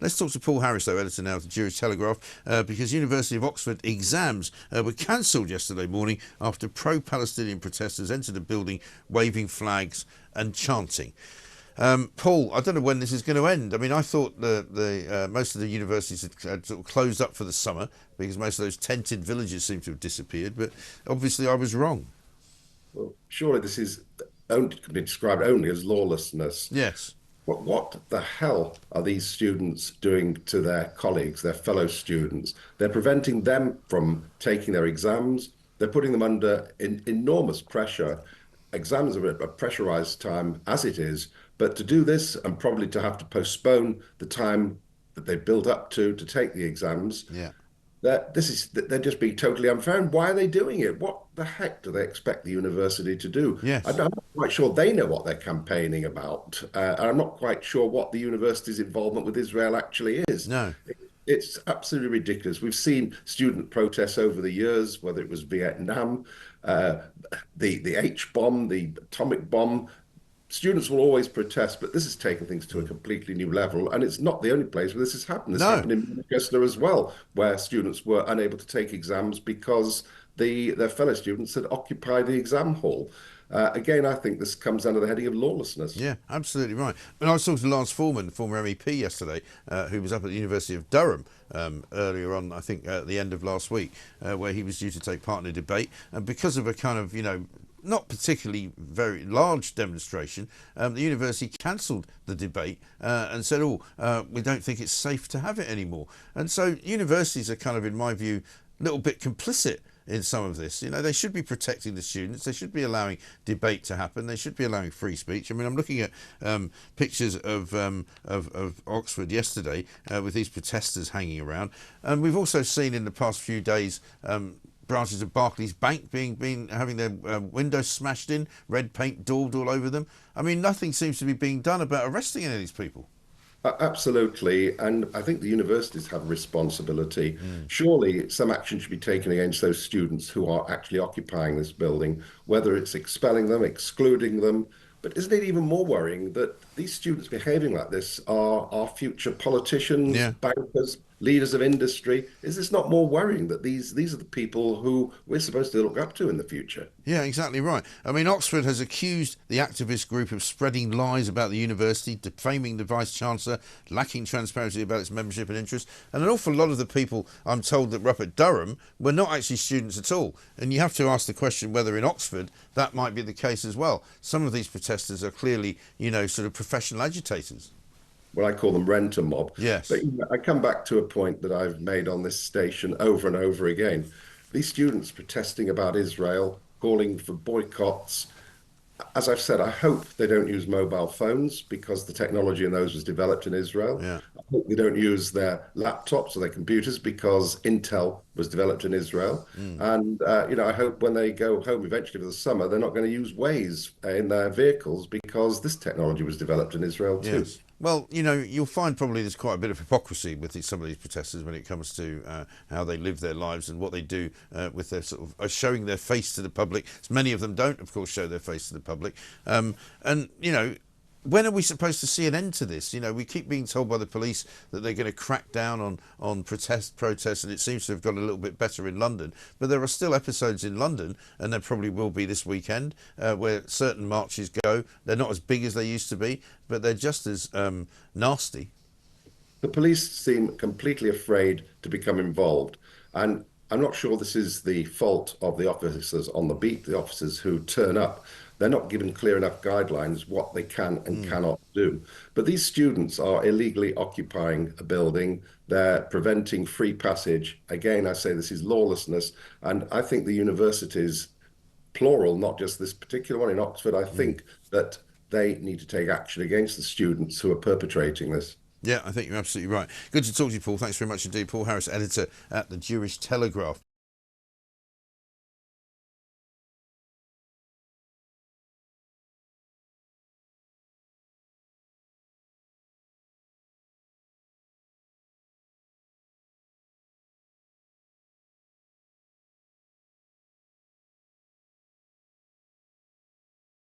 Let's talk to Paul Harris, though, editor now of the Jewish Telegraph, because University of Oxford exams were cancelled yesterday morning after pro-Palestinian protesters entered the building waving flags and chanting. Paul, I don't know when this is going to end. I mean, I thought most of the universities had sort of closed up for the summer because most of those tented villages seem to have disappeared, but obviously I was wrong. Well, surely this is only can be described only as lawlessness. Yes. What the hell are these students doing to their colleagues, their fellow students? They're preventing them from taking their exams. They're putting them under enormous pressure. Exams are a pressurized time as it is, but to do this and probably to have to postpone the time that they built up to take the exams, Yeah. they're just being totally unfair. And why are they doing it? What the heck do they expect the university to do? I'm Yes. not quite sure they know what they're campaigning about. And I'm not quite sure what the university's involvement with Israel actually is. No. It's absolutely ridiculous. We've seen student protests over the years, whether it was Vietnam, uh, the H bomb, the atomic bomb. Students will always protest, but this has taken things to a completely new level. And it's not the only place where this has happened. This No. happened in Manchester as well, where students were unable to take exams because their fellow students had occupied the exam hall. Again, I think this comes under the heading of lawlessness. Yeah, absolutely right. And I was talking to Lance Foreman, former MEP, yesterday, who was up at the University of Durham earlier on, I think, at the end of last week, where he was due to take part in a debate. And because of a kind of, not particularly very large demonstration, the university cancelled the debate and said, we don't think it's safe to have it anymore. And so universities are kind of, in my view, a little bit complicit in some of this. They should be protecting the students. They should be allowing debate to happen. They should be allowing free speech. I mean, I'm looking at pictures of Oxford yesterday with these protesters hanging around. And we've also seen in the past few days branches of Barclays Bank having their windows smashed in, red paint daubed all over them. I mean, nothing seems to be being done about arresting any of these people. Absolutely. And I think the universities have a responsibility. Surely some action should be taken against those students who are actually occupying this building, whether it's expelling them, excluding them. But isn't it even more worrying that these students behaving like this are our future politicians, Yeah. bankers, leaders of industry? Is this not more worrying that these are the people who we're supposed to look up to in the future? Yeah, exactly right. I mean, Oxford has accused the activist group of spreading lies about the university, defaming the Vice-Chancellor, lacking transparency about its membership and interests. And an awful lot of the people, I'm told, that were up at Durham were not actually students at all. And you have to ask the question whether in Oxford that might be the case as well. Some of these protesters are clearly, sort of professional agitators. Well, I call them renter mob. Yes. But I come back to a point that I've made on this station over and over again. These students protesting about Israel, calling for boycotts. As I've said, I hope they don't use mobile phones because the technology in those was developed in Israel. Yeah. I hope they don't use their laptops or their computers because Intel was developed in Israel. And, I hope when they go home eventually for the summer, they're not going to use Waze in their vehicles because this technology was developed in Israel too. Yes. Well, you'll find probably there's quite a bit of hypocrisy with some of these protesters when it comes to how they live their lives and what they do with their sort of showing their face to the public. Many of them don't, of course, show their face to the public. When are we supposed to see an end to this? We keep being told by the police that they're going to crack down on protests, and it seems to have got a little bit better in London. But there are still episodes in London, and there probably will be this weekend, where certain marches go. They're not as big as they used to be, but they're just as nasty. The police seem completely afraid to become involved. And I'm not sure this is the fault of the officers on the beat, the officers who turn up. They're not given clear enough guidelines what they can and cannot do. But these students are illegally occupying a building. They're preventing free passage. Again, I say this is lawlessness. And I think the universities, plural, not just this particular one in Oxford, I think that they need to take action against the students who are perpetrating this. Yeah, I think you're absolutely right. Good to talk to you, Paul. Thanks very much indeed. Paul Harris, editor at the Jewish Telegraph.